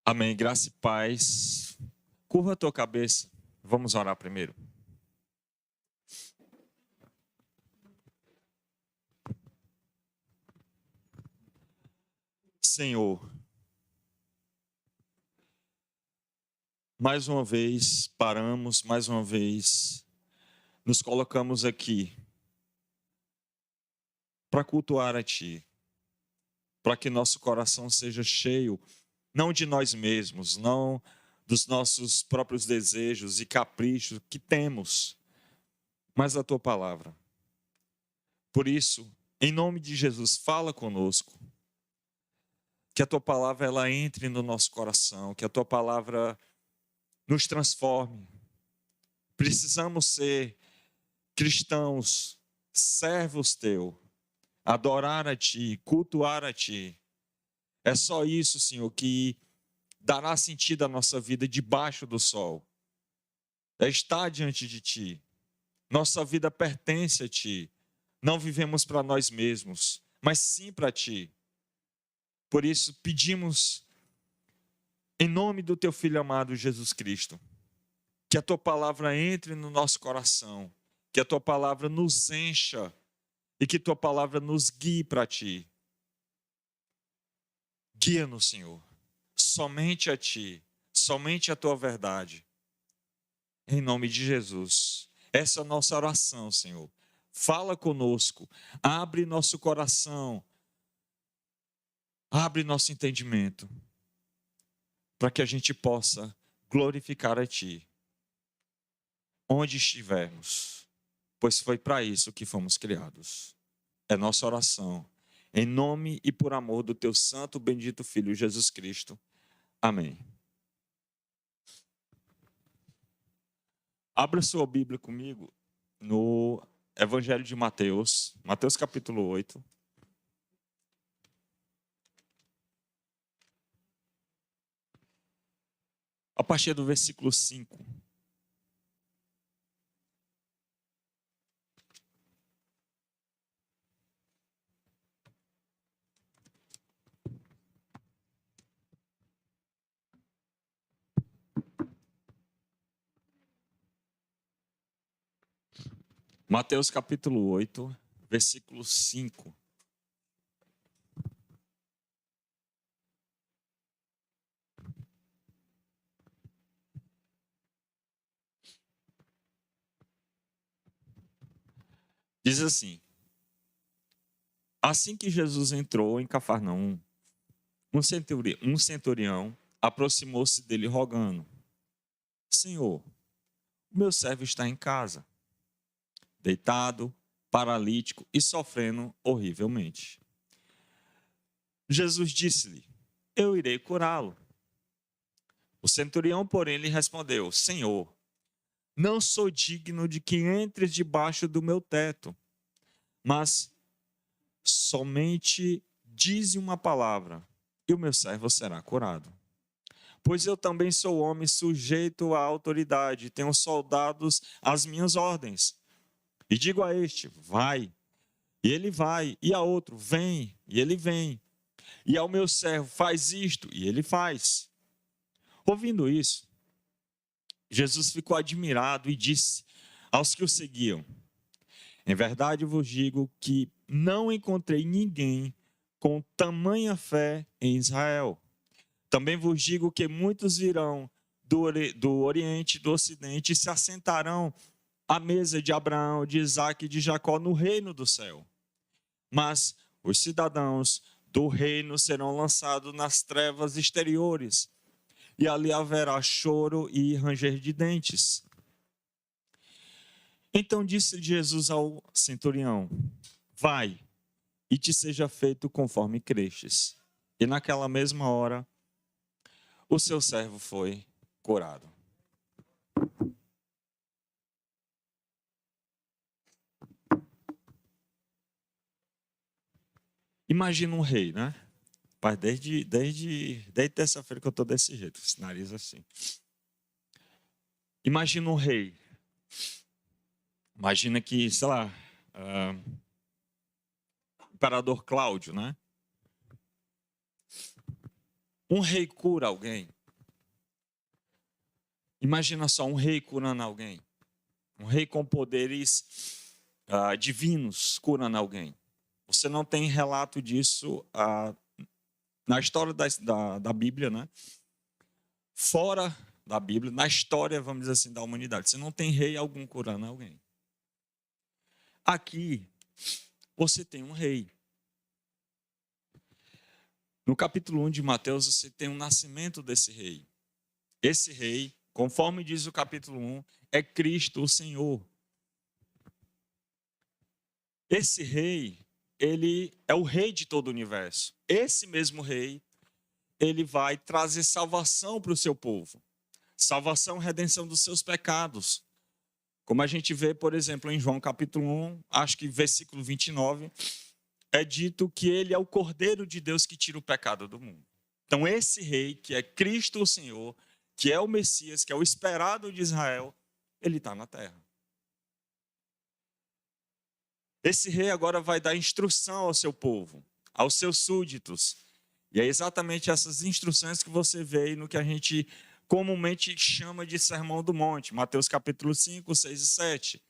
Amém. Graça e paz. Curva a tua cabeça. Vamos orar primeiro. Senhor, mais uma vez paramos, mais uma vez nos colocamos aqui para cultuar a Ti, para que nosso coração seja cheio, não de nós mesmos, não dos nossos próprios desejos e caprichos que temos, mas da Tua palavra. Por isso, em nome de Jesus, fala conosco. Que a Tua palavra ela entre no nosso coração, que a Tua palavra nos transforme. Precisamos ser cristãos, servos Teu, adorar a Ti, cultuar a Ti. É só isso, Senhor, que dará sentido à nossa vida debaixo do sol. É estar diante de Ti. Nossa vida pertence a Ti. Não vivemos para nós mesmos, mas sim para Ti. Por isso, pedimos, em nome do Teu Filho amado Jesus Cristo, que a Tua palavra entre no nosso coração, que a Tua palavra nos encha e que a Tua palavra nos guie para Ti. Guia-nos, Senhor, somente a Ti, somente a Tua verdade. Em nome de Jesus. Essa é a nossa oração, Senhor. Fala conosco, abre nosso coração, abre nosso entendimento, para que a gente possa glorificar a Ti, onde estivermos, pois foi para isso que fomos criados. É nossa oração, em nome e por amor do Teu santo, bendito Filho Jesus Cristo. Amém. Abra sua Bíblia comigo no Evangelho de Mateus, Mateus capítulo 8. A partir do versículo 5. Mateus capítulo 8, versículo 5. Diz assim: assim que Jesus entrou em Cafarnaum, um centurião aproximou-se dele rogando: Senhor, o meu servo está em casa, deitado, paralítico e sofrendo horrivelmente. Jesus disse-lhe: eu irei curá-lo. O centurião, porém, lhe respondeu: Senhor, não sou digno de que entres debaixo do meu teto, mas somente dize uma palavra, e o meu servo será curado. Pois eu também sou homem sujeito à autoridade, tenho soldados às minhas ordens. E digo a este: vai, e ele vai, e a outro: vem, e ele vem. E ao meu servo: faz isto, e ele faz. Ouvindo isso, Jesus ficou admirado e disse aos que o seguiam: em verdade vos digo que não encontrei ninguém com tamanha fé em Israel. Também vos digo que muitos virão do Oriente e do Ocidente e se assentarão à mesa de Abraão, de Isaque e de Jacó no reino do céu. Mas os cidadãos do reino serão lançados nas trevas exteriores, e ali haverá choro e ranger de dentes. Então disse Jesus ao centurião: vai, e te seja feito conforme crestes. E naquela mesma hora, o seu servo foi curado. Imagina um rei, né? Mas desde terça-feira que eu estou desse jeito, esse nariz assim. Imagina um rei. Imagina que, sei lá, imperador Cláudio, né? Um rei cura alguém. Imagina só um rei curando alguém. Um rei com poderes divinos curando alguém. Você não tem relato disso na história da Bíblia, né? Fora da Bíblia, na história, vamos dizer assim, da humanidade. Você não tem rei algum curando alguém. Aqui, você tem um rei. No capítulo 1 de Mateus, você tem o nascimento desse rei. Esse rei, conforme diz o capítulo 1, é Cristo, o Senhor. Esse rei, ele é o rei de todo o universo. Esse mesmo rei, ele vai trazer salvação para o seu povo. Salvação, redenção dos seus pecados. Como a gente vê, por exemplo, em João capítulo 1, acho que versículo 29, é dito que ele é o Cordeiro de Deus que tira o pecado do mundo. Então esse rei, que é Cristo o Senhor, que é o Messias, que é o esperado de Israel, ele está na terra. Esse rei agora vai dar instrução ao seu povo, aos seus súditos. E é exatamente essas instruções que você vê aí no que a gente comumente chama de Sermão do Monte, Mateus capítulo 5, 6 e 7.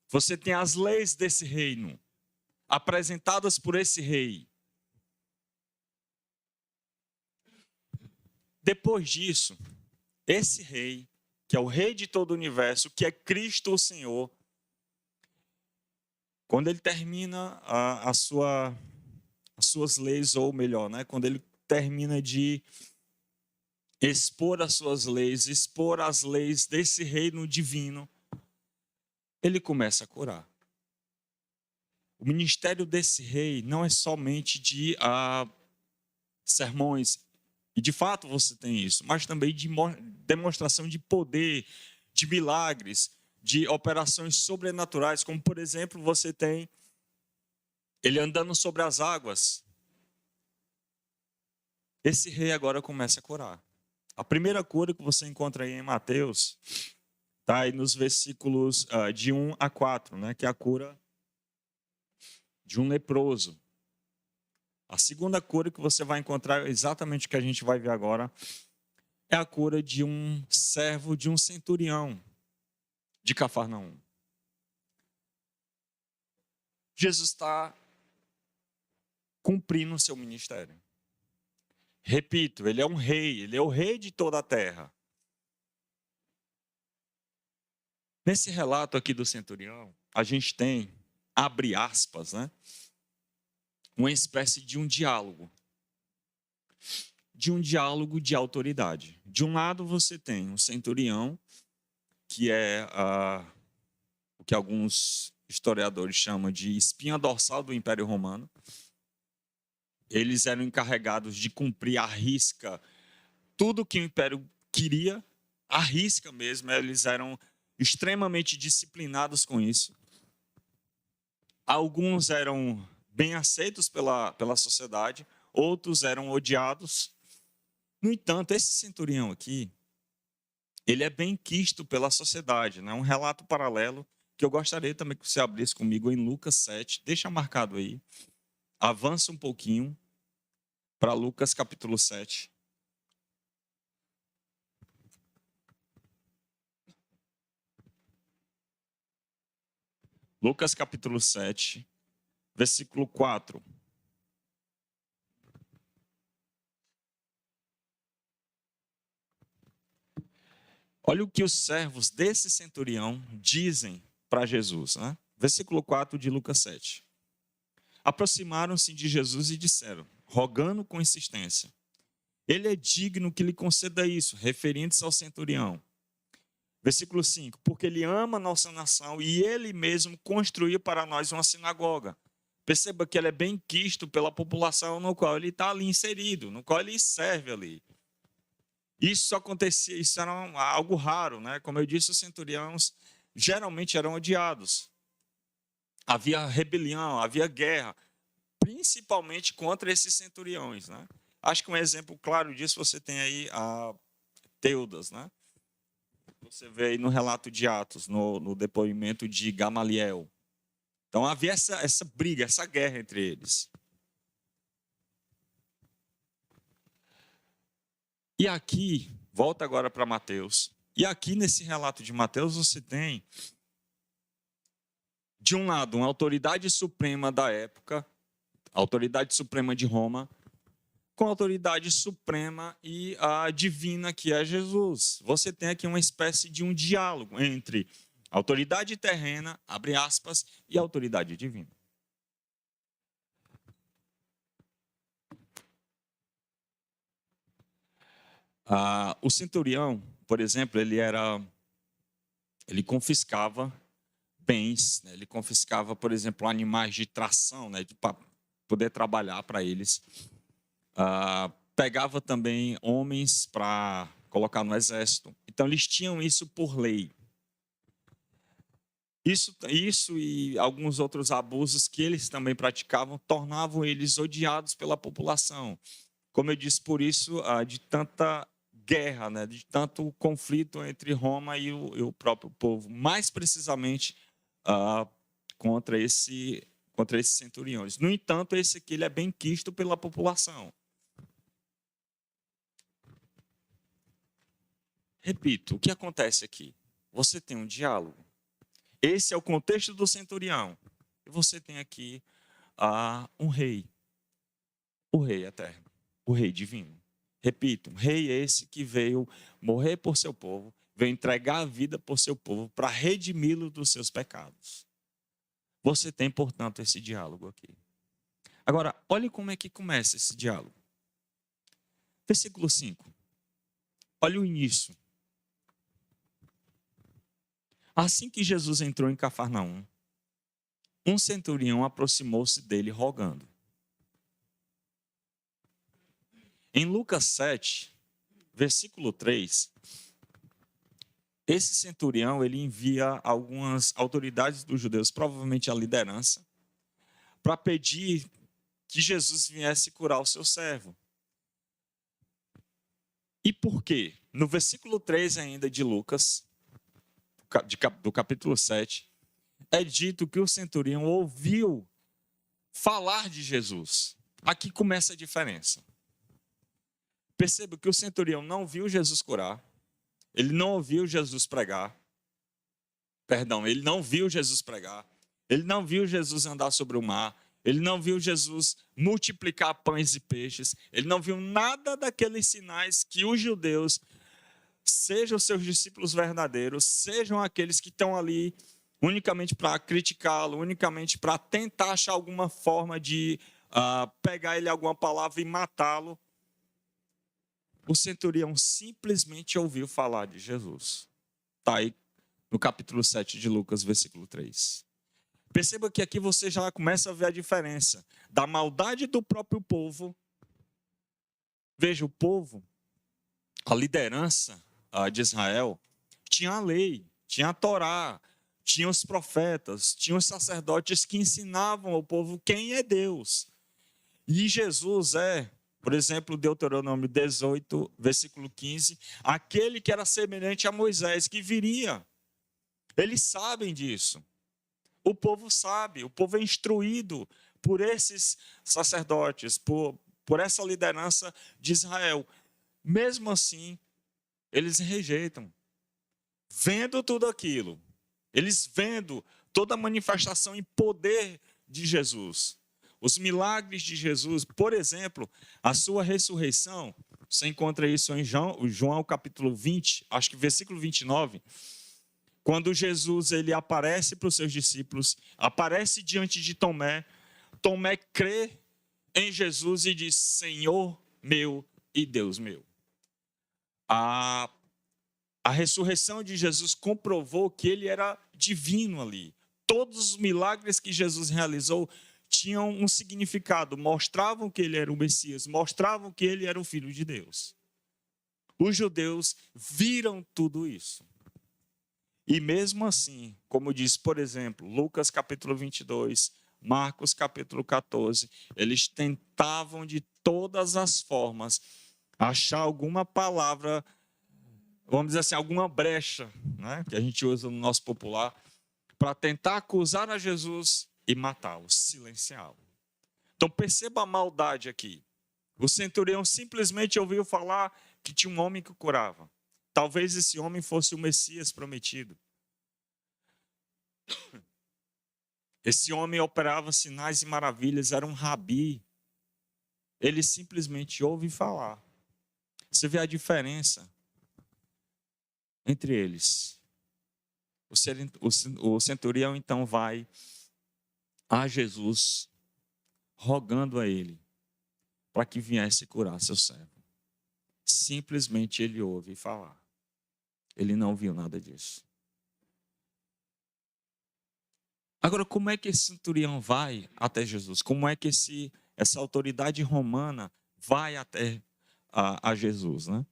Você tem as leis desse reino, apresentadas por esse rei. Depois disso, esse rei, que é o rei de todo o universo, que é Cristo o Senhor, quando ele termina as suas leis, ou melhor, né, quando ele termina de expor as suas leis, expor as leis desse reino divino, ele começa a curar. O ministério desse rei não é somente de sermões, e de fato você tem isso, mas também de demonstração de poder, de milagres, de operações sobrenaturais, como por exemplo você tem ele andando sobre as águas. Esse rei agora começa a curar. A primeira cura que você encontra aí em Mateus está aí nos versículos de 1 a 4, né, que é a cura de um leproso. A segunda cura que você vai encontrar, exatamente o que a gente vai ver agora, é a cura de um servo de um centurião de Cafarnaum. Jesus está cumprindo o seu ministério. Repito, ele é um rei, ele é o rei de toda a terra. Nesse relato aqui do centurião, a gente tem, abre aspas, né, uma espécie de um diálogo. De um diálogo de autoridade. De um lado você tem o centurião, que é o que alguns historiadores chamam de espinha dorsal do Império Romano. Eles eram encarregados de cumprir à risca tudo que o Império queria, à risca mesmo, eles eram extremamente disciplinados com isso. Alguns eram bem aceitos pela sociedade, outros eram odiados. No entanto, esse centurião aqui, ele é bem quisto pela sociedade, né? Um relato paralelo que eu gostaria também que você abrisse comigo em Lucas 7. Deixa marcado aí. Avança um pouquinho para Lucas capítulo 7. Lucas capítulo 7, versículo 4. Olha o que os servos desse centurião dizem para Jesus, né? Versículo 4 de Lucas 7. Aproximaram-se de Jesus e disseram, rogando com insistência, ele é digno que lhe conceda isso, referindo-se ao centurião. Versículo 5, porque ele ama a nossa nação e ele mesmo construiu para nós uma sinagoga. Perceba que ele é bem quisto pela população no qual ele está ali inserido, no qual ele serve ali. Isso acontecia, isso era algo raro, né? Como eu disse, os centuriões geralmente eram odiados. Havia rebelião, havia guerra, principalmente contra esses centuriões, né? Acho que um exemplo claro disso você tem aí a Teudas, né? Você vê aí no relato de Atos, no depoimento de Gamaliel. Então havia essa briga, essa guerra entre eles. E aqui, volta agora para Mateus. E aqui nesse relato de Mateus você tem, de um lado, uma autoridade suprema da época, a autoridade suprema de Roma, com a autoridade suprema e a divina que é Jesus. Você tem aqui uma espécie de um diálogo entre a autoridade terrena, abre aspas, e a autoridade divina. O centurião, por exemplo, ele confiscava bens, né? Ele confiscava, por exemplo, animais de tração, né? Para poder trabalhar para eles. Pegava também homens para colocar no exército. Então, eles tinham isso por lei. Isso e alguns outros abusos que eles também praticavam tornavam eles odiados pela população. Como eu disse, por isso, de tanta guerra, né, de tanto conflito entre Roma e o próprio povo, mais precisamente contra esses centuriões. No entanto, esse aqui ele é bem quisto pela população. Repito, o que acontece aqui? Você tem um diálogo. Esse é o contexto do centurião. E você tem aqui um rei. O rei eterno. O rei divino. Repito, rei esse que veio morrer por seu povo, veio entregar a vida por seu povo para redimi-lo dos seus pecados. Você tem, portanto, esse diálogo aqui. Agora, olhe como é que começa esse diálogo. Versículo 5. Olha o início. Assim que Jesus entrou em Cafarnaum, um centurião aproximou-se dele rogando. Em Lucas 7, versículo 3, esse centurião ele envia algumas autoridades dos judeus, provavelmente a liderança, para pedir que Jesus viesse curar o seu servo. E por quê? No versículo 3 ainda de Lucas, do capítulo 7, é dito que o centurião ouviu falar de Jesus. Aqui começa a diferença. Perceba que o centurião não viu Jesus curar, ele não ouviu Jesus pregar, ele não viu Jesus pregar, ele não viu Jesus andar sobre o mar, ele não viu Jesus multiplicar pães e peixes, ele não viu nada daqueles sinais que os judeus, sejam os seus discípulos verdadeiros, sejam aqueles que estão ali unicamente para criticá-lo, unicamente para tentar achar alguma forma de pegar ele alguma palavra e matá-lo. O centurião simplesmente ouviu falar de Jesus. Está aí no capítulo 7 de Lucas, versículo 3. Perceba que aqui você já começa a ver a diferença da maldade do próprio povo. Veja, o povo, a liderança de Israel, tinha a lei, tinha a Torá, tinha os profetas, tinha os sacerdotes que ensinavam ao povo quem é Deus. E Jesus por exemplo, Deuteronômio 18, versículo 15, aquele que era semelhante a Moisés, que viria. Eles sabem disso. O povo sabe, o povo é instruído por esses sacerdotes, por essa liderança de Israel. Mesmo assim, eles rejeitam. Vendo tudo aquilo, eles vendo toda a manifestação e poder de Jesus, os milagres de Jesus, por exemplo, a sua ressurreição, você encontra isso em João capítulo 20, acho que versículo 29, quando Jesus ele aparece para os seus discípulos, aparece diante de Tomé, Tomé crê em Jesus e diz, Senhor meu e Deus meu. A ressurreição de Jesus comprovou que ele era divino ali. Todos os milagres que Jesus realizou tinham um significado, mostravam que ele era o Messias, mostravam que ele era o Filho de Deus. Os judeus viram tudo isso. E mesmo assim, como diz, por exemplo, Lucas capítulo 22, Marcos capítulo 14, eles tentavam de todas as formas achar alguma palavra, vamos dizer assim, alguma brecha, né, que a gente usa no nosso popular, para tentar acusar a Jesus e matá-lo, silenciá-lo. Então perceba a maldade aqui. O centurião simplesmente ouviu falar que tinha um homem que curava. Talvez esse homem fosse o Messias prometido. Esse homem operava sinais e maravilhas, era um rabi. Ele simplesmente ouve falar. Você vê a diferença entre eles. O centurião então vai a Jesus, rogando a ele para que viesse curar seu servo. Simplesmente ele ouve falar. Ele não viu nada disso. Agora, como é que esse centurião vai até Jesus? Como é que essa autoridade romana vai até a Jesus, né?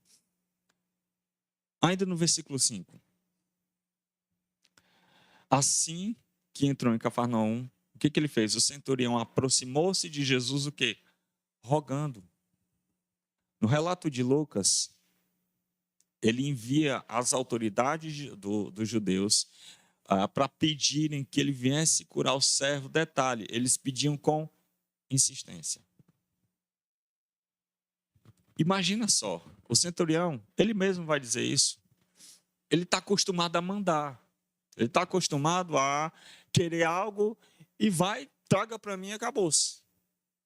Ainda no versículo 5. Assim que entrou em Cafarnaum, o que ele fez? O centurião aproximou-se de Jesus, o quê? Rogando. No relato de Lucas, ele envia as autoridades dos judeus para pedirem que ele viesse curar o servo. Detalhe, eles pediam com insistência. Imagina só, o centurião, ele mesmo vai dizer isso. Ele está acostumado a mandar. Ele está acostumado a querer algo e vai, traga para mim e acabou-se.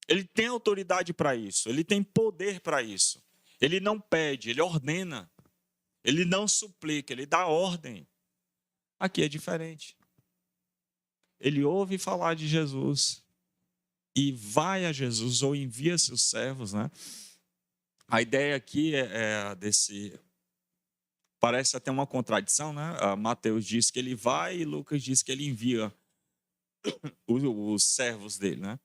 Ele tem autoridade para isso, ele tem poder para isso. Ele não pede, ele ordena. Ele não suplica, ele dá ordem. Aqui é diferente. Ele ouve falar de Jesus e vai a Jesus ou envia seus servos, né? A ideia aqui desse... Parece até uma contradição, né? Mateus diz que ele vai e Lucas diz que ele envia os servos dele, né?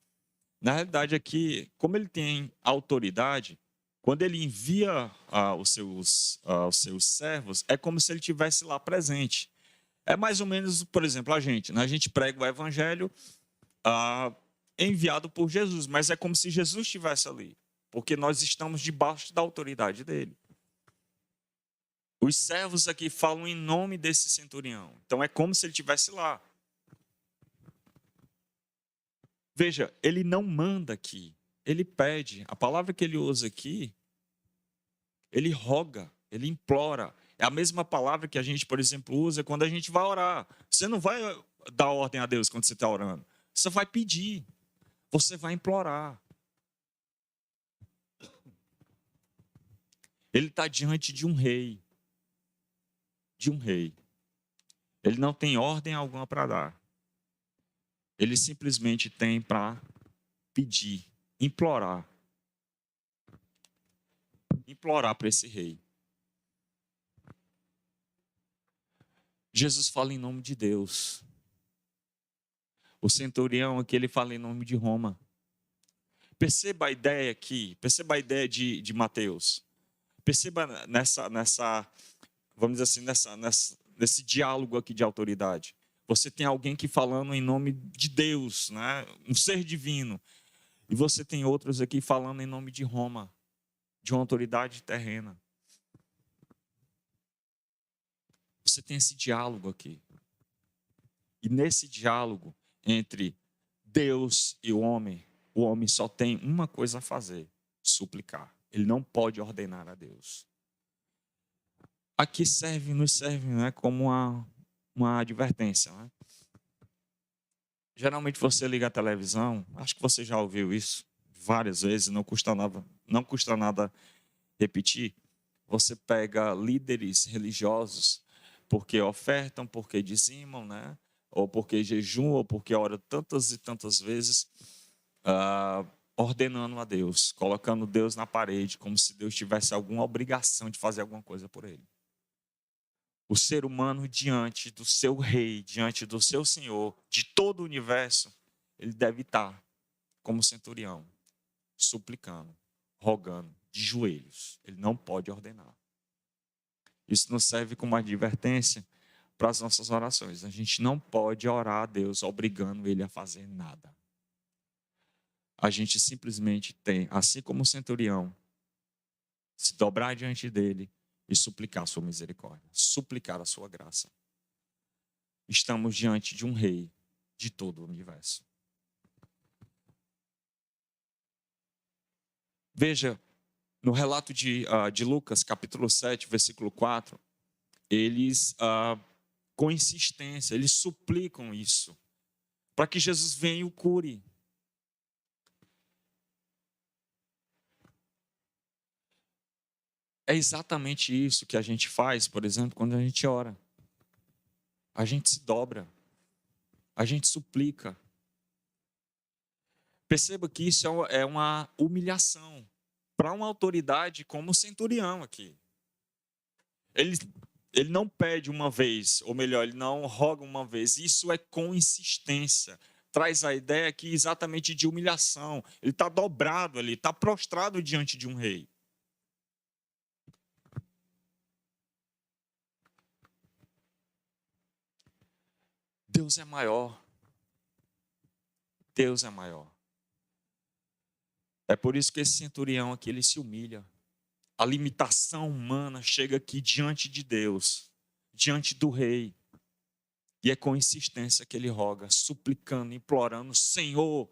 Na realidade aqui, como ele tem autoridade, quando ele envia os seus servos, é como se ele estivesse lá presente. É mais ou menos, por exemplo, a gente, né? A gente prega o evangelho enviado por Jesus, mas é como se Jesus estivesse ali, porque nós estamos debaixo da autoridade dele. Os servos aqui falam em nome desse centurião, então é como se ele estivesse lá. Veja, ele não manda aqui, ele pede. A palavra que ele usa aqui, ele roga, ele implora. É a mesma palavra que a gente, por exemplo, usa quando a gente vai orar. Você não vai dar ordem a Deus quando você está orando. Você vai pedir, você vai implorar. Ele está diante de um rei. De um rei. Ele não tem ordem alguma para dar. Ele simplesmente tem para pedir, implorar. Implorar para esse rei. Jesus fala em nome de Deus. O centurião aqui, ele fala em nome de Roma. Perceba a ideia aqui, perceba a ideia de Mateus. Perceba vamos dizer assim, nesse diálogo aqui de autoridade. Você tem alguém que falando em nome de Deus, né? Um ser divino. E você tem outros aqui falando em nome de Roma, de uma autoridade terrena. Você tem esse diálogo aqui. E nesse diálogo entre Deus e o homem só tem uma coisa a fazer: suplicar. Ele não pode ordenar a Deus. Aqui nos serve, né, como uma advertência. Né? Geralmente você liga a televisão, acho que você já ouviu isso várias vezes, não custa nada repetir. Você pega líderes religiosos porque ofertam, porque dizimam, né? Ou porque jejuam, ou porque oram tantas e tantas vezes, ordenando a Deus, colocando Deus na parede, como se Deus tivesse alguma obrigação de fazer alguma coisa por ele. O ser humano diante do seu rei, diante do seu Senhor, de todo o universo, ele deve estar como centurião, suplicando, rogando, de joelhos. Ele não pode ordenar. Isso nos serve como advertência para as nossas orações. A gente não pode orar a Deus obrigando ele a fazer nada. A gente simplesmente tem, assim como o centurião, se dobrar diante dele e suplicar a sua misericórdia, suplicar a sua graça. Estamos diante de um rei de todo o universo. Veja, No relato de Lucas, capítulo 7, versículo 4, eles, com insistência, eles suplicam isso, para que Jesus venha e o cure. É exatamente isso que a gente faz, por exemplo, quando a gente ora. A gente se dobra, a gente suplica. Perceba que isso é uma humilhação para uma autoridade como o centurião aqui. Ele, ele não pede uma vez, ou melhor, ele não roga uma vez. Isso é com insistência. Traz a ideia aqui exatamente de humilhação. Ele está dobrado ali, está prostrado diante de um rei. Deus é maior. Deus é maior. É por isso que esse centurião aqui, ele se humilha. A limitação humana chega aqui diante de Deus, diante do rei. E é com insistência que ele roga, suplicando, implorando: Senhor,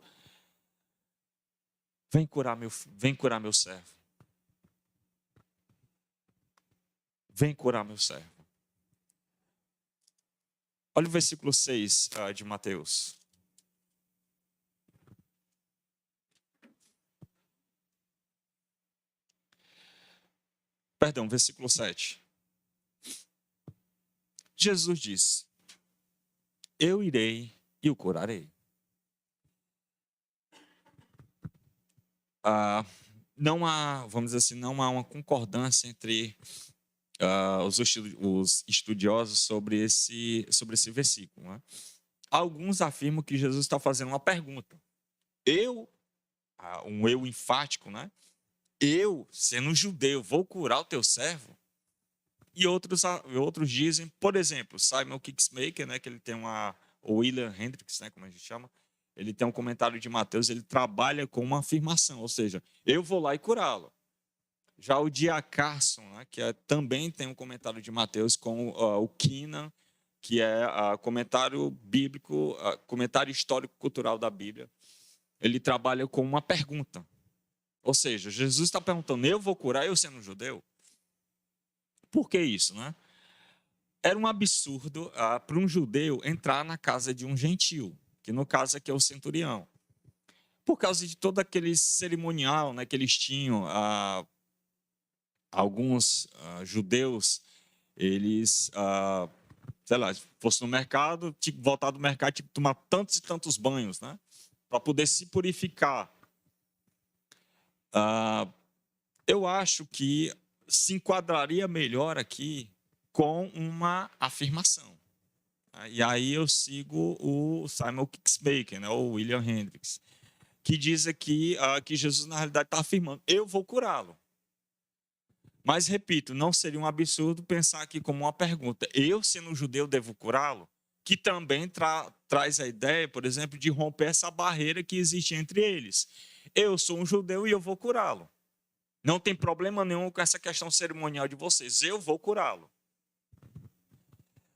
vem curar meu servo. Vem curar meu servo. Olha o versículo 6 de Mateus. Perdão, versículo 7. Jesus disse: eu irei e o curarei. Não há, vamos dizer assim, não há uma concordância entre os estudiosos sobre esse versículo. Né? Alguns afirmam que Jesus está fazendo uma pergunta. Um eu enfático, né? Eu, sendo judeu, vou curar o teu servo? E outros dizem, por exemplo, Simon Kingsmaker, né, que ele tem o William Hendricks, né, como a gente chama, ele tem um comentário de Mateus, ele trabalha com uma afirmação, ou seja, eu vou lá e curá-lo. Já o D.A. Carson, né, que também tem um comentário de Mateus com o Keenan, que é comentário bíblico, comentário histórico-cultural da Bíblia. Ele trabalha com uma pergunta. Ou seja, Jesus está perguntando, eu vou curar eu sendo judeu? Por que isso, né? Era um absurdo para um judeu entrar na casa de um gentil, que no caso aqui é o centurião. Por causa de todo aquele cerimonial, né, que eles tinham, alguns judeus, eles, sei lá, fosse no mercado, tinha que voltar do mercado, tinha que tomar tantos e tantos banhos, né, para poder se purificar. Eu acho que se enquadraria melhor aqui com uma afirmação. E aí eu sigo o Simon Kingsmaker, né, ou William Hendricks, que diz aqui que Jesus, na realidade, está afirmando, eu vou curá-lo. Mas, repito, não seria um absurdo pensar aqui como uma pergunta, eu, sendo judeu, devo curá-lo? Que também traz a ideia, por exemplo, de romper essa barreira que existe entre eles. Eu sou um judeu e eu vou curá-lo. Não tem problema nenhum com essa questão cerimonial de vocês, eu vou curá-lo.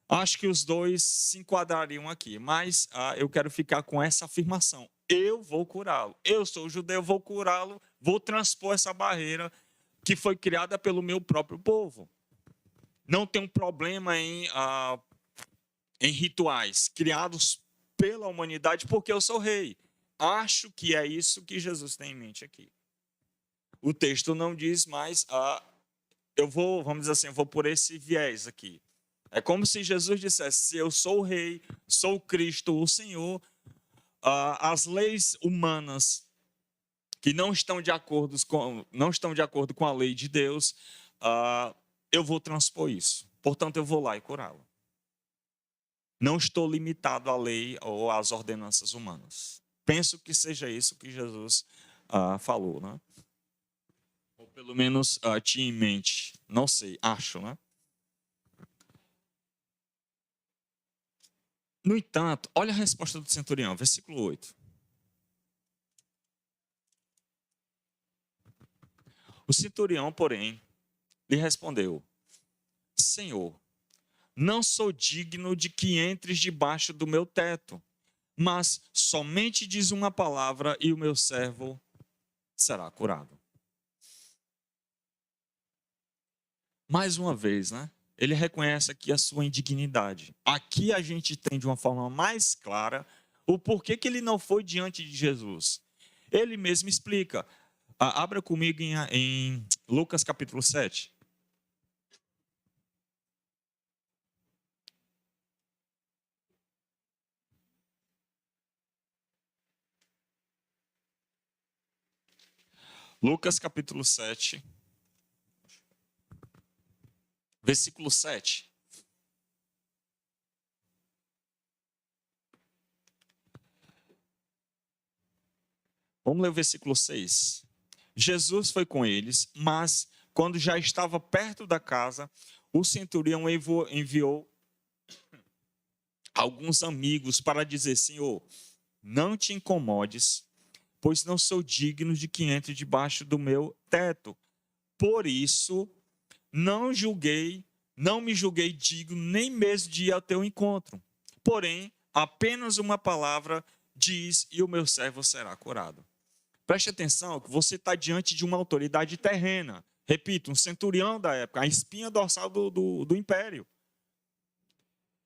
Acho que os dois se enquadrariam aqui, mas eu quero ficar com essa afirmação. Eu vou curá-lo. Eu sou judeu, vou curá-lo, vou transpor essa barreira que foi criada pelo meu próprio povo. Não tem um problema em rituais criados pela humanidade porque eu sou rei. Acho que é isso que Jesus tem em mente aqui. O texto não diz, mas vamos dizer assim, eu vou por esse viés aqui. É como se Jesus dissesse, eu sou o rei, sou Cristo, o Senhor, as leis humanas que não estão de acordo com a lei de Deus, eu vou transpor isso. Portanto, eu vou lá e curá-lo. Não estou limitado à lei ou às ordenanças humanas. Penso que seja isso que Jesus falou, né? Ou pelo menos tinha em mente. Não sei, acho, né? No entanto, olha a resposta do centurião, versículo 8. O centurião, porém, lhe respondeu: Senhor, não sou digno de que entres debaixo do meu teto, mas somente diz uma palavra e o meu servo será curado. Mais uma vez, né? Ele reconhece aqui a sua indignidade. Aqui a gente tem de uma forma mais clara o porquê que ele não foi diante de Jesus. Ele mesmo explica. Abra comigo em Lucas capítulo 7. Lucas capítulo 7, versículo 7. Vamos ler o versículo 6. Jesus foi com eles, mas quando já estava perto da casa, o centurião enviou alguns amigos para dizer: Senhor, não te incomodes, pois não sou digno de que entre debaixo do meu teto. Por isso, não me julguei digno nem mesmo de ir ao teu encontro. Porém, apenas uma palavra diz e o meu servo será curado. Preste atenção que você está diante de uma autoridade terrena. Repito, um centurião da época, a espinha dorsal do império.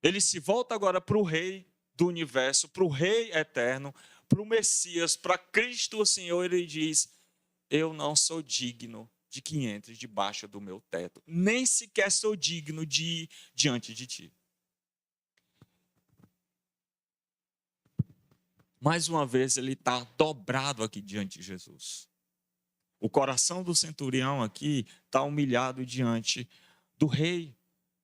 Ele se volta agora para o rei do universo, para o rei eterno, para o Messias, para Cristo o Senhor. Ele diz: eu não sou digno de que entres debaixo do meu teto. Nem sequer sou digno de ir diante de ti. Mais uma vez, ele está dobrado aqui diante de Jesus. O coração do centurião aqui está humilhado diante do rei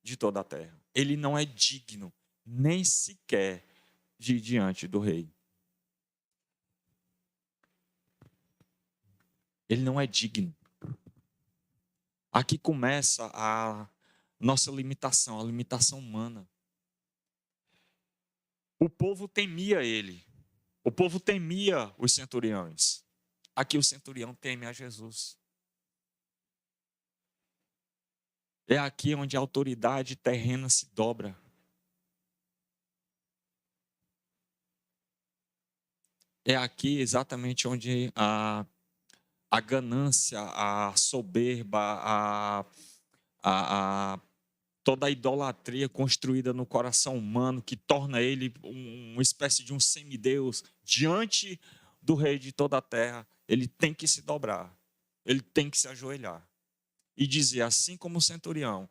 de toda a terra. Ele não é digno nem sequer de ir diante do rei. Ele não é digno. Aqui começa a nossa limitação, a limitação humana. O povo temia ele. O povo temia os centuriões. Aqui o centurião teme a Jesus. É aqui onde a autoridade terrena se dobra. É aqui exatamente onde a ganância, a soberba, toda a idolatria construída no coração humano, que torna ele uma espécie de um semideus, diante do rei de toda a terra, ele tem que se dobrar, ele tem que se ajoelhar e dizer, assim como o centurião: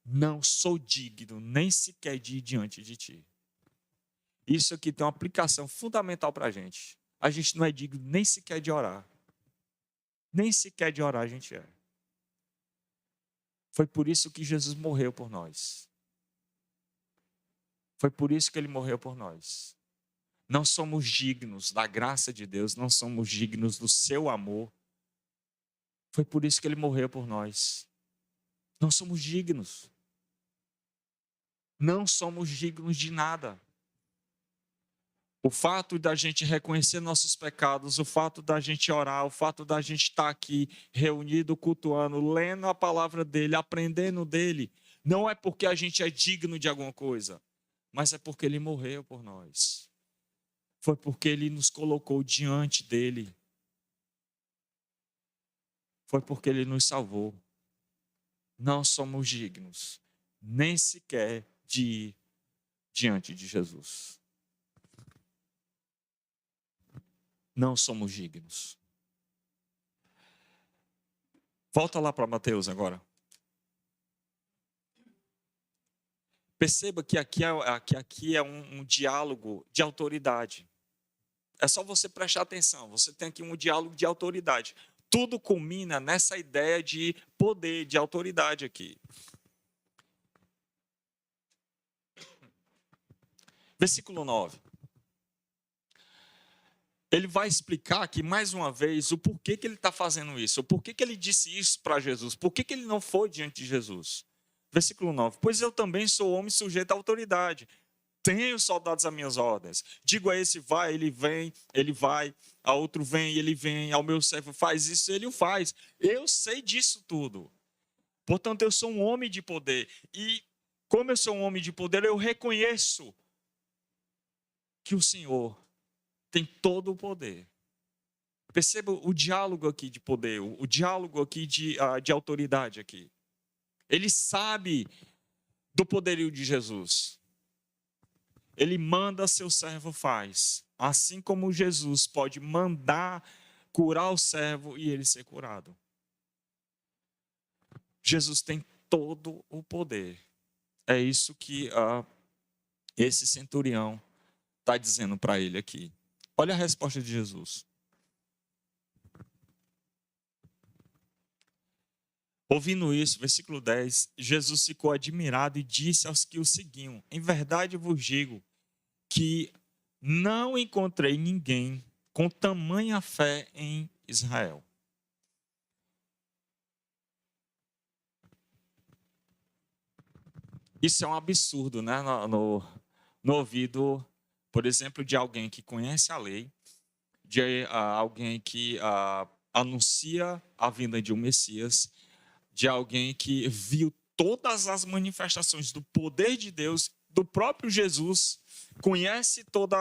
não sou digno nem sequer de ir diante de ti. Isso aqui tem uma aplicação fundamental para a gente. A gente não é digno nem sequer de orar. Nem sequer de orar a gente é. Foi por isso que Jesus morreu por nós. Foi por isso que ele morreu por nós. Não somos dignos da graça de Deus, não somos dignos do seu amor. Foi por isso que ele morreu por nós. Não somos dignos. Não somos dignos de nada. O fato da gente reconhecer nossos pecados, o fato da gente orar, o fato da gente estar aqui reunido, cultuando, lendo a palavra dele, aprendendo dele, não é porque a gente é digno de alguma coisa, mas é porque ele morreu por nós. Foi porque ele nos colocou diante dele. Foi porque ele nos salvou. Não somos dignos, nem sequer de ir diante de Jesus. Não somos dignos. Volta lá para Mateus agora. Perceba que aqui é um diálogo de autoridade. É só você prestar atenção. Você tem aqui um diálogo de autoridade. Tudo culmina nessa ideia de poder, de autoridade aqui. Versículo 9. Ele vai explicar aqui mais uma vez o porquê que ele está fazendo isso, o porquê que ele disse isso para Jesus, por que ele não foi diante de Jesus. Versículo 9. Pois eu também sou homem sujeito à autoridade. Tenho soldados às minhas ordens. Digo a esse vai, ele vem, ele vai. A outro vem, ele vem. Ao meu servo faz isso, ele o faz. Eu sei disso tudo. Portanto, eu sou um homem de poder. E como eu sou um homem de poder, eu reconheço que o Senhor tem todo o poder. Perceba o diálogo aqui de poder, o diálogo aqui de autoridade aqui. Ele sabe do poderio de Jesus. Ele manda, seu servo faz. Assim como Jesus pode mandar curar o servo e ele ser curado. Jesus tem todo o poder. É isso que esse centurião está dizendo para ele aqui. Olha a resposta de Jesus. Ouvindo isso, versículo 10, Jesus ficou admirado e disse aos que o seguiam: em verdade vos digo que não encontrei ninguém com tamanha fé em Israel. Isso é um absurdo, né? No ouvido, por exemplo, de alguém que conhece a lei, de alguém que anuncia a vinda de um Messias, de alguém que viu todas as manifestações do poder de Deus, do próprio Jesus, conhece toda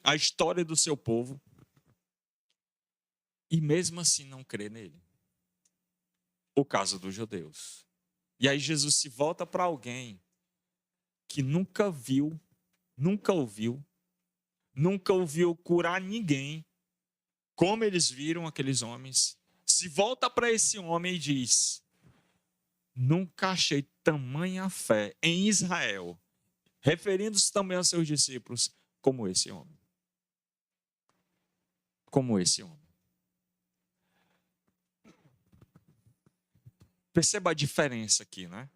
a história do seu povo, e mesmo assim não crê nele. O caso dos judeus. E aí Jesus se volta para alguém que nunca viu, nunca ouviu curar ninguém, como eles viram aqueles homens. Se volta para esse homem e diz: nunca achei tamanha fé em Israel, referindo-se também aos seus discípulos, como esse homem. Como esse homem. Perceba a diferença aqui, né?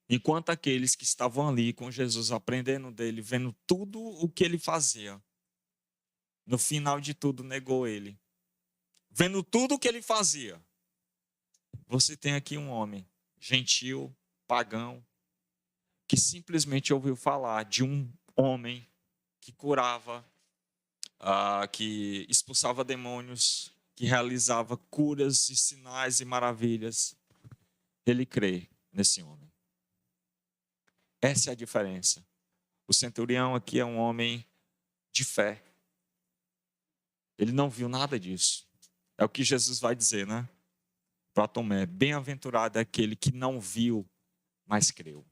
Enquanto aqueles que estavam ali com Jesus, aprendendo dele, vendo tudo o que ele fazia, no final de tudo negou ele. Vendo tudo o que ele fazia, você tem aqui um homem gentil, pagão, que simplesmente ouviu falar de um homem que curava, que expulsava demônios, que realizava curas e sinais e maravilhas. Ele crê nesse homem. Essa é a diferença. O centurião aqui é um homem de fé. Ele não viu nada disso. É o que Jesus vai dizer, né? Para Tomé: bem-aventurado é aquele que não viu, mas creu.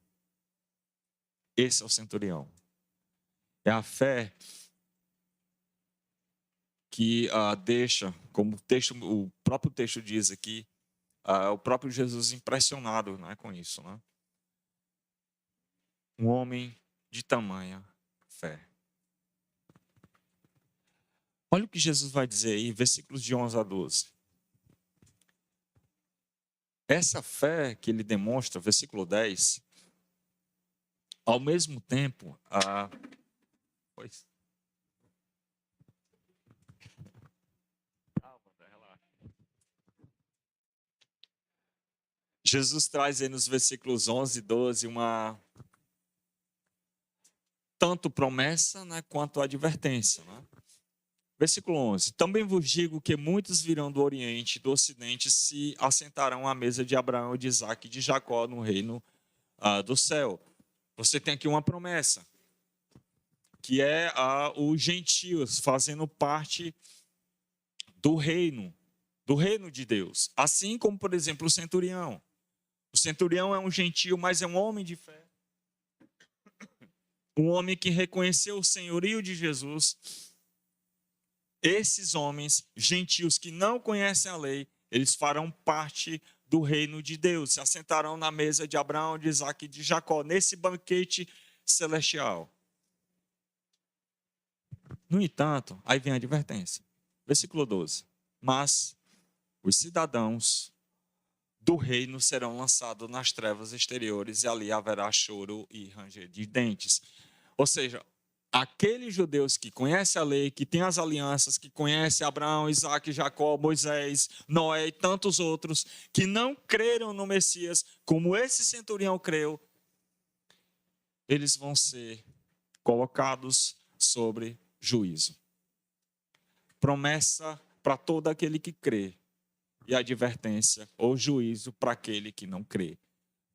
Esse é o centurião. É a fé que deixa, como o próprio texto diz aqui, o próprio Jesus impressionado, né, com isso, né? Um homem de tamanha fé. Olha o que Jesus vai dizer aí, versículos de 11 a 12. Essa fé que ele demonstra, versículo 10, ao mesmo tempo, Jesus traz aí nos versículos 11 e 12 uma tanto promessa, né, quanto advertência, né? Versículo 11. Também vos digo que muitos virão do Oriente e do Ocidente se assentarão à mesa de Abraão, de Isaque e de Jacó no reino do céu. Você tem aqui uma promessa, que é os gentios fazendo parte do reino de Deus. Assim como, por exemplo, o centurião. O centurião é um gentio, mas é um homem de fé. Um homem que reconheceu o senhorio de Jesus. Esses homens gentios que não conhecem a lei, eles farão parte do reino de Deus. Se assentarão na mesa de Abraão, de Isaque e de Jacó, nesse banquete celestial. No entanto, aí vem a advertência. Versículo 12. Mas os cidadãos do reino serão lançados nas trevas exteriores e ali haverá choro e ranger de dentes. Ou seja, aqueles judeus que conhecem a lei, que têm as alianças, que conhecem Abraão, Isaque, Jacó, Moisés, Noé e tantos outros, que não creram no Messias, como esse centurião creu, eles vão ser colocados sobre juízo. Promessa para todo aquele que crê e advertência ou juízo para aquele que não crê.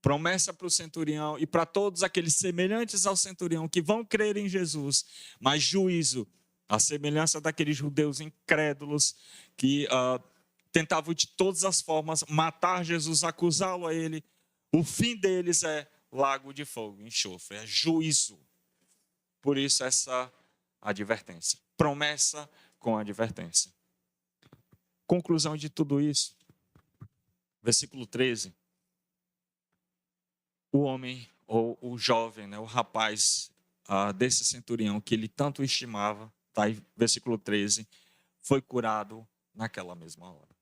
Promessa para o centurião e para todos aqueles semelhantes ao centurião que vão crer em Jesus, mas juízo, a semelhança daqueles judeus incrédulos que tentavam de todas as formas matar Jesus, acusá-lo a ele. O fim deles é lago de fogo, enxofre, é juízo. Por isso essa advertência. Promessa com advertência. Conclusão de tudo isso. Versículo 13. O homem, ou o jovem, o rapaz desse centurião que ele tanto estimava, está aí, versículo 13, foi curado naquela mesma hora.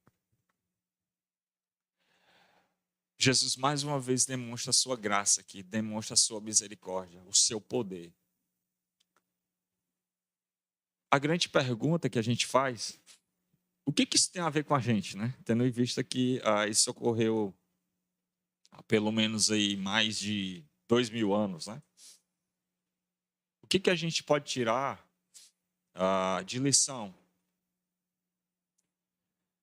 Jesus mais uma vez demonstra a sua graça aqui, demonstra a sua misericórdia, o seu poder. A grande pergunta que a gente faz, o que isso tem a ver com a gente, né? Tendo em vista que isso ocorreu há pelo menos aí mais de 2000 anos, né? O que a gente pode tirar de lição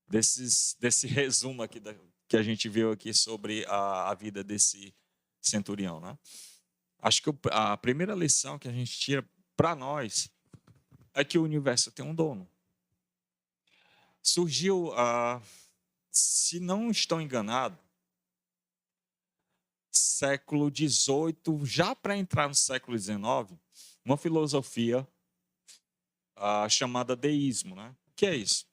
desse resumo aqui que a gente viu aqui sobre a vida desse centurião, né? Acho que a primeira lição que a gente tira para nós é que o universo tem um dono. Surgiu, se não estou enganado, século XVIII, já para entrar no século XIX, uma filosofia chamada deísmo, né? O que é isso?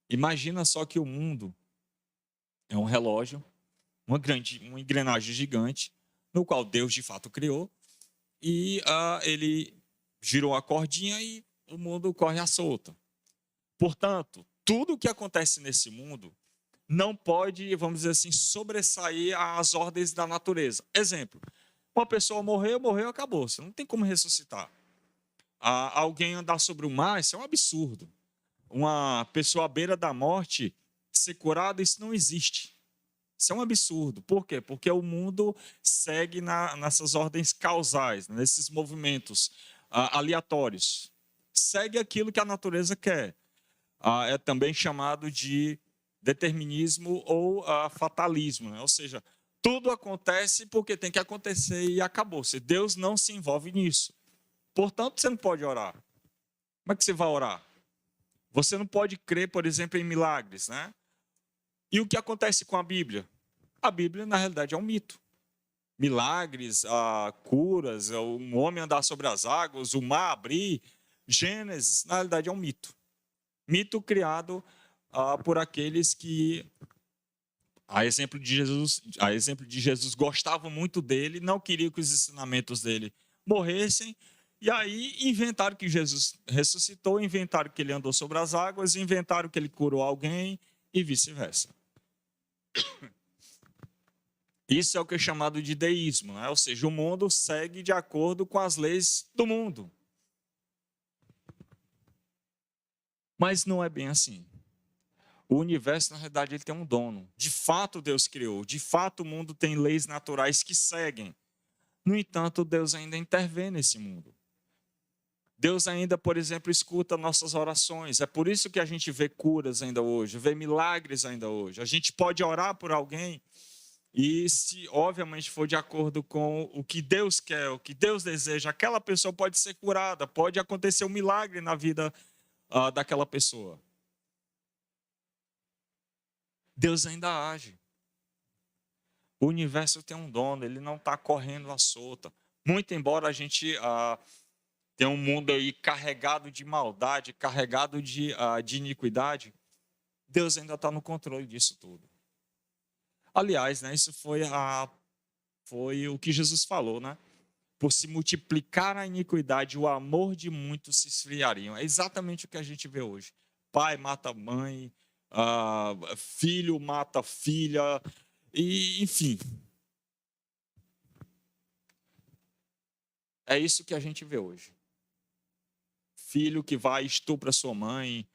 Imagina só que o mundo é um relógio, uma engrenagem gigante, no qual Deus de fato criou, e ele girou a cordinha e o mundo corre à solta. Portanto, tudo o que acontece nesse mundo não pode, vamos dizer assim, sobressair às ordens da natureza. Exemplo, uma pessoa morreu, acabou. Você não tem como ressuscitar. Alguém andar sobre o mar, isso é um absurdo. Uma pessoa à beira da morte ser curada, isso não existe. Isso é um absurdo. Por quê? Porque o mundo segue nessas ordens causais, nesses movimentos aleatórios. Segue aquilo que a natureza quer. É também chamado de determinismo ou fatalismo, né? Ou seja, tudo acontece porque tem que acontecer e acabou. Se Deus não se envolve nisso. Portanto, você não pode orar. Como é que você vai orar? Você não pode crer, por exemplo, em milagres, né? E o que acontece com a Bíblia? A Bíblia, na realidade, é um mito. Milagres, curas, um homem andar sobre as águas, o mar abrir. Gênesis, na realidade, é um mito. Mito criado por aqueles que, a exemplo de Jesus, gostavam muito dele, não queriam que os ensinamentos dele morressem, e aí inventaram que Jesus ressuscitou, inventaram que ele andou sobre as águas, inventaram que ele curou alguém e vice-versa. Isso é o que é chamado de deísmo, né? Ou seja, o mundo segue de acordo com as leis do mundo. Mas não é bem assim. O universo, na realidade, ele tem um dono. De fato, Deus criou. De fato, o mundo tem leis naturais que seguem. No entanto, Deus ainda intervém nesse mundo. Deus ainda, por exemplo, escuta nossas orações. É por isso que a gente vê curas ainda hoje, vê milagres ainda hoje. A gente pode orar por alguém e, se obviamente for de acordo com o que Deus quer, o que Deus deseja, aquela pessoa pode ser curada, pode acontecer um milagre na vida daquela pessoa. Deus ainda age. O universo tem um dono, ele não está correndo à solta. Muito embora a gente tenha um mundo aí carregado de maldade, carregado de iniquidade, Deus ainda está no controle disso tudo. Aliás, né, isso foi o que Jesus falou, né? Por se multiplicar a iniquidade, o amor de muitos se esfriariam. É exatamente o que a gente vê hoje. Pai mata mãe, filho mata filha, e enfim. É isso que a gente vê hoje. Filho que vai e estupra sua mãe,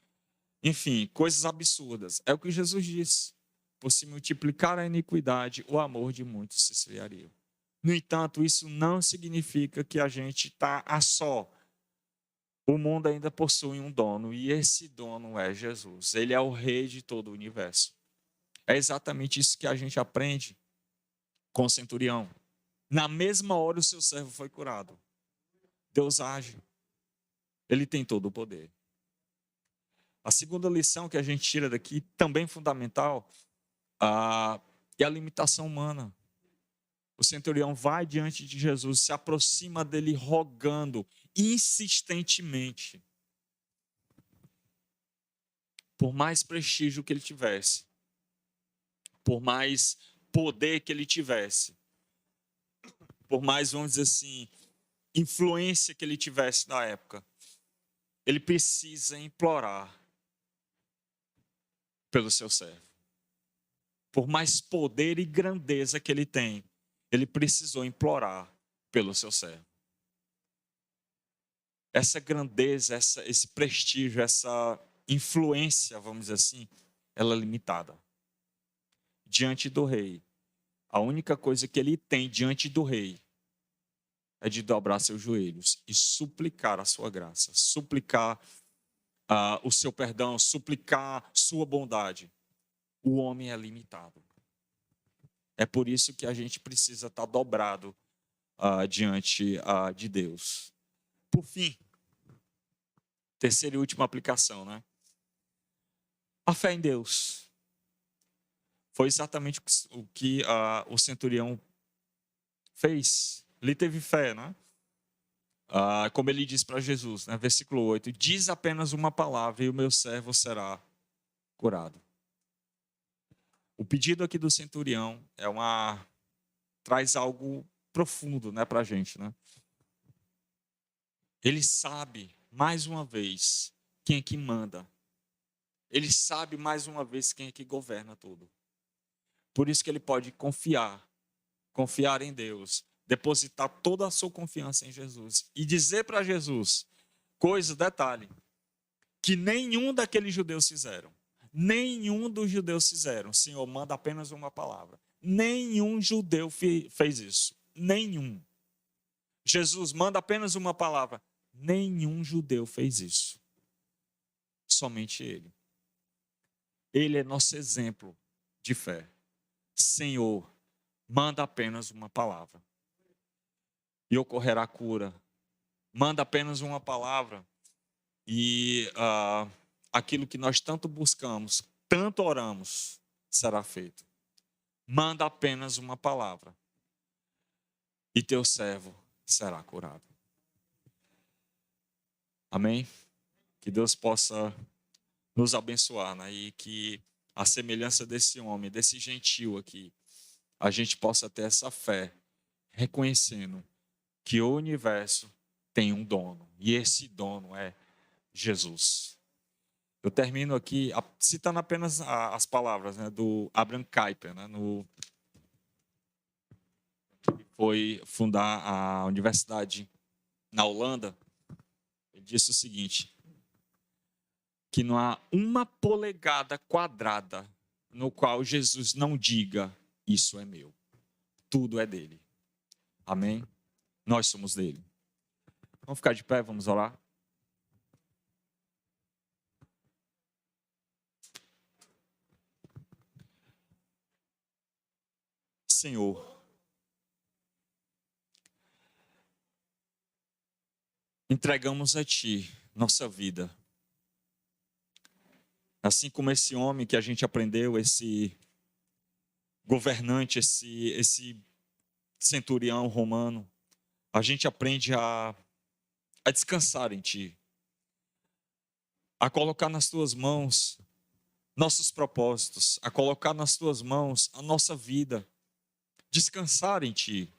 enfim, coisas absurdas. É o que Jesus disse. Por se multiplicar a iniquidade, o amor de muitos se esfriaria. No entanto, isso não significa que a gente está a só. O mundo ainda possui um dono, e esse dono é Jesus. Ele é o rei de todo o universo. É exatamente isso que a gente aprende com o centurião. Na mesma hora, o seu servo foi curado. Deus age. Ele tem todo o poder. A segunda lição que a gente tira daqui, também fundamental, é a limitação humana. O centurião vai diante de Jesus, se aproxima dele rogando insistentemente. Por mais prestígio que ele tivesse, por mais poder que ele tivesse, por mais, vamos dizer assim, influência que ele tivesse na época, ele precisa implorar pelo seu servo. Por mais poder e grandeza que ele tem, ele precisou implorar pelo seu servo. Essa grandeza, esse prestígio, essa influência, vamos dizer assim, ela é limitada. Diante do rei, a única coisa que ele tem diante do rei é de dobrar seus joelhos e suplicar a sua graça, suplicar o seu perdão, suplicar sua bondade. O homem é limitado. É por isso que a gente precisa estar dobrado diante de Deus. Por fim, terceira e última aplicação, né? A fé em Deus. Foi exatamente o que o centurião fez. Ele teve fé, né? Como ele diz para Jesus, né? Versículo 8: diz apenas uma palavra e o meu servo será curado. O pedido aqui do centurião traz algo profundo, né, para a gente, né? Ele sabe, mais uma vez, quem é que manda. Ele sabe, mais uma vez, quem é que governa tudo. Por isso que ele pode confiar em Deus, depositar toda a sua confiança em Jesus e dizer para Jesus, detalhe, que nenhum daqueles judeus fizeram. Nenhum dos judeus fizeram. Senhor, manda apenas uma palavra. Nenhum judeu fez isso. Nenhum. Jesus, manda apenas uma palavra. Nenhum judeu fez isso. Somente ele. Ele é nosso exemplo de fé. Senhor, manda apenas uma palavra e ocorrerá cura. Manda apenas uma palavra e aquilo que nós tanto buscamos, tanto oramos, será feito. Manda apenas uma palavra e teu servo será curado. Amém? Que Deus possa nos abençoar, né? E que a semelhança desse homem, desse gentil aqui, a gente possa ter essa fé, reconhecendo que o universo tem um dono, e esse dono é Jesus. Eu termino aqui citando apenas as palavras, né, do Abraham Kuyper, né, que foi fundar a universidade na Holanda. Ele disse o seguinte, que não há uma polegada quadrada no qual Jesus não diga, isso é meu. Tudo é dele. Amém? Nós somos dele. Vamos ficar de pé, vamos orar? Senhor, entregamos a Ti nossa vida. Assim como esse homem que a gente aprendeu, esse governante, esse centurião romano, a gente aprende a descansar em Ti, a colocar nas Tuas mãos nossos propósitos, a colocar nas Tuas mãos a nossa vida, descansar em Ti,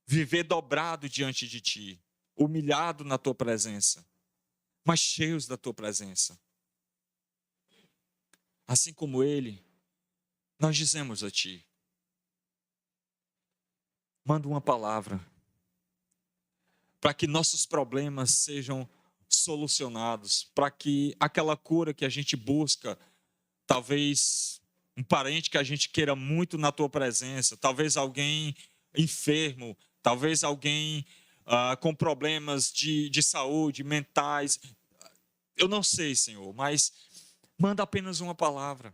viver dobrado diante de Ti, humilhado na Tua presença, mas cheios da Tua presença. Assim como Ele, nós dizemos a Ti, manda uma palavra, para que nossos problemas sejam solucionados, para que aquela cura que a gente busca, talvez um parente que a gente queira muito na Tua presença, talvez alguém enfermo, talvez alguém com problemas de saúde, mentais, eu não sei, Senhor, mas manda apenas uma palavra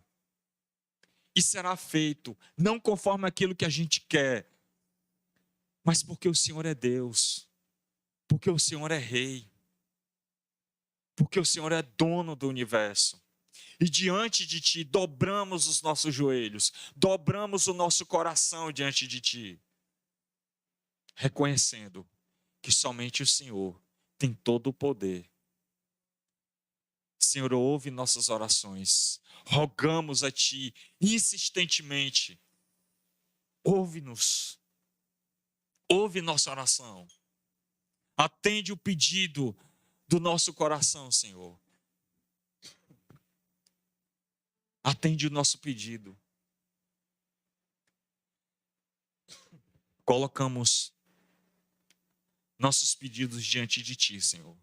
e será feito, não conforme aquilo que a gente quer, mas porque o Senhor é Deus, porque o Senhor é Rei. porque o Senhor é dono do universo. E diante de Ti, dobramos os nossos joelhos, dobramos o nosso coração diante de Ti, reconhecendo que somente o Senhor tem todo o poder. Senhor, ouve nossas orações. Rogamos a Ti insistentemente. Ouve-nos. Ouve nossa oração. Atende o pedido do nosso coração, Senhor. Atende o nosso pedido. Colocamos nossos pedidos diante de Ti, Senhor.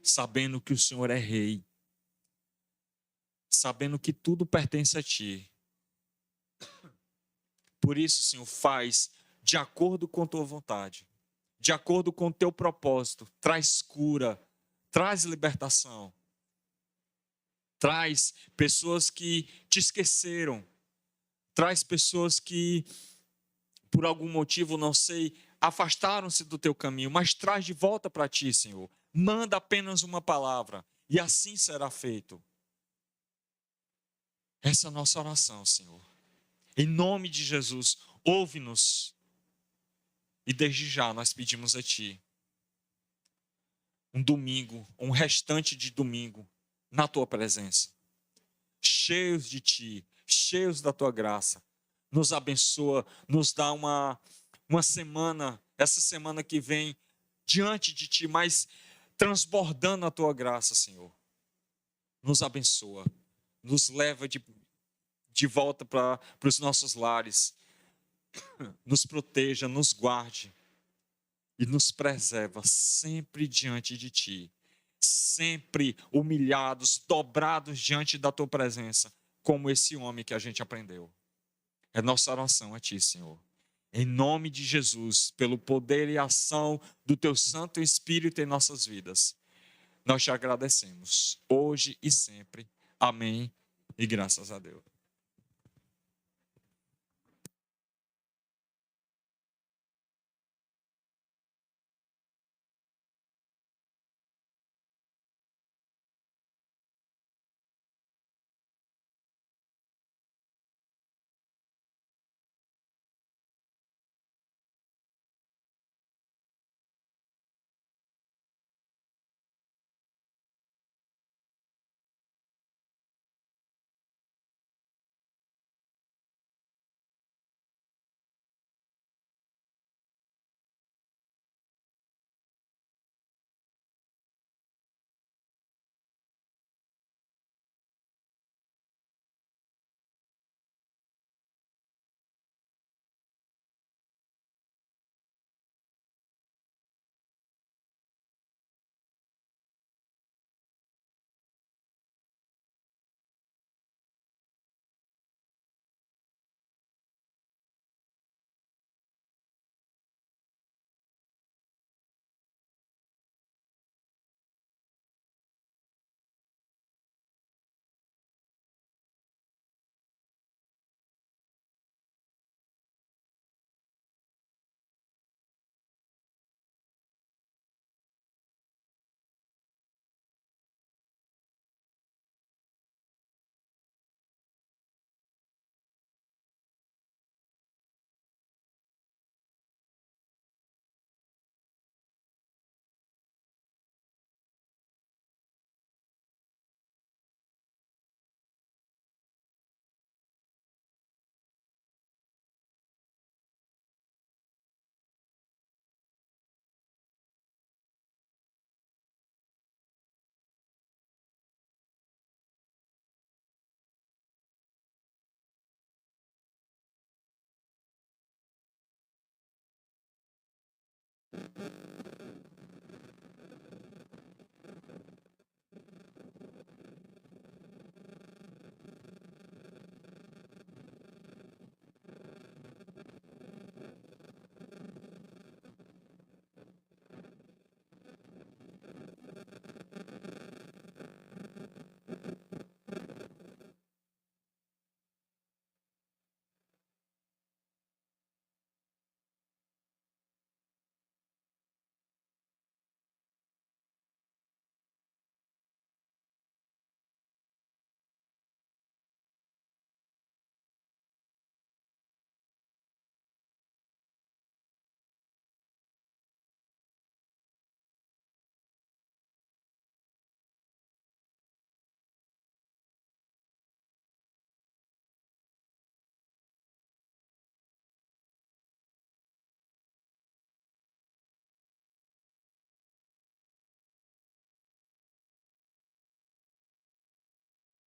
Sabendo que o Senhor é Rei. Sabendo que tudo pertence a Ti. Por isso, Senhor, faz de acordo com Tua vontade. De acordo com o Teu propósito. Traz cura. Traz libertação. Traz pessoas que Te esqueceram. Traz pessoas que, por algum motivo, não sei, afastaram-se do Teu caminho. Mas traz de volta para Ti, Senhor. Manda apenas uma palavra. E assim será feito. Essa é a nossa oração, Senhor. Em nome de Jesus, ouve-nos. E desde já nós pedimos a Ti um domingo, um restante de domingo, na Tua presença. Cheios de Ti, cheios da Tua graça. Nos abençoa, nos dá uma semana, essa semana que vem, diante de Ti, mas transbordando a Tua graça, Senhor. Nos abençoa, nos leva de volta para os nossos lares. Nos proteja, nos guarde e nos preserva sempre diante de Ti, sempre humilhados, dobrados diante da Tua presença, como esse homem que a gente aprendeu. É nossa oração a Ti, Senhor. Em nome de Jesus, pelo poder e ação do Teu Santo Espírito em nossas vidas, nós Te agradecemos, hoje e sempre. Amém e graças a Deus.